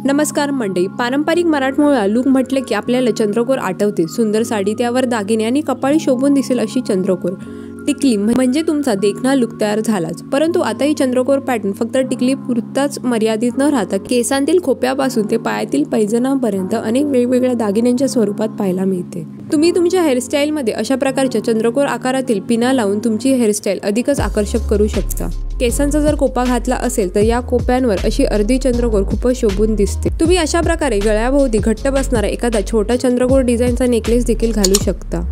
नमस्कार मंडळी, पारंपरिक मराठमोळा लूक म्हटले की आपल्याला चंद्रकोर आठवते. सुंदर साडी, त्यावर दागिने आणि कपाळी शोभून दिसेल अशी चंद्रकोर टिकली म्हणजे तुमचा देखणा लूक तयार झालाच. परंतु आता ही चंद्रकोर पॅटर्न फक्त टिकली पुरताच मर्यादित न राहता केसांतील खोप्यापासून ते पायातील पैजणापर्यंत अनेक वेगवेगळ्या दागिन्यांच्या स्वरूपात पाहायला मिळते. तुम्ही तुमच्या हेअरस्टाईलमध्ये अशा प्रकारच्या चंद्रकोर आकारातील पिना लावून तुमची हेअरस्टाईल अधिकच आकर्षक करू शकता. केसांचा जर कोपा घातला असेल तर या कोप्यांवर अशी अर्धी चंद्रकोर खूपच शोभून दिसते. तुम्ही अशा प्रकारे गळ्याभोवती घट्ट बसणारा एखादा छोटा चंद्रकोर डिझाईनचा नेकलेस देखील घालू शकता.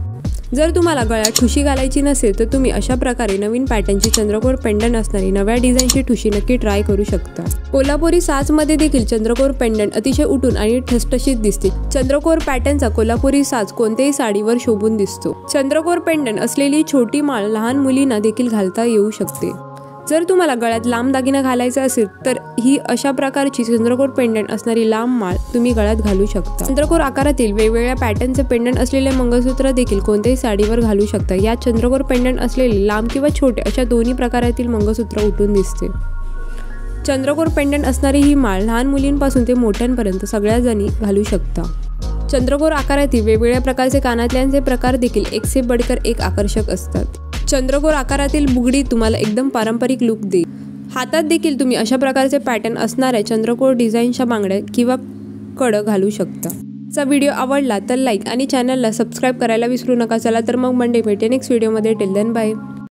जर तुम्हाला गळ्यात ठुशी घालायची नसेल तर तुम्ही अशा प्रकारे नवीन पॅटर्नची चंद्रकोर पेंडंट असणारी नव्या डिझाईनची ठुशी नक्की ट्राय करू शकता. कोल्हापुरी साजमध्ये देखील चंद्रकोर पेंडंट अतिशय उठून आणि ठसठशीत दिसते. चंद्रकोर पॅटर्नचा कोल्हापुरी साज कोणत्याही साडीवर शोभून दिसतो. चंद्रकोर पेंडंट असलेली छोटी माळ लहान मुलींना देखील घालता येऊ शकते. जर तुम्हाला गळ्यात लांब दागिना घालायचा असेल तर ही अशा प्रकारची चंद्रकोर पेंडंट असणारी लांब माळ तुम्ही गळ्यात घालू शकता. चंद्रकोर आकारातील वेगवेगळ्या पॅटर्नचे पेंडंट असलेले मंगळसूत्र देखील कोणत्याही साडीवर घालू शकता. या चंद्रकोर पेंडंट असलेले लांब किंवा छोटे अशा दोन्ही प्रकारातील मंगळसूत्र उठून दिसते. चंद्रकोर पेंडंट असणारी ही माळ लहान मुलींपासून ते मोठ्यांपर्यंत सगळ्या जणी घालू शकता. चंद्रकोर आकारातील वेगवेगळ्या प्रकारचे कानातल्यांचे प्रकार देखील एक से बढ़कर एक आकर्षक असतात. चंद्रकोर आकारातील बुगडी तुम्हाला एकदम पारंपरिक लुक देईल. हातात देखील तुम्ही अशा प्रकारचे पॅटर्न असणाऱ्या चंद्रकोर डिझाईनच्या बांगड्या किंवा कड घालू शकता. चा व्हिडिओ आवडला तर लाईक आणि चॅनलला सबस्क्राईब करायला विसरू नका. चला तर मग मंडे भेटे नेक्स्ट व्हिडिओमध्ये. Till then bye.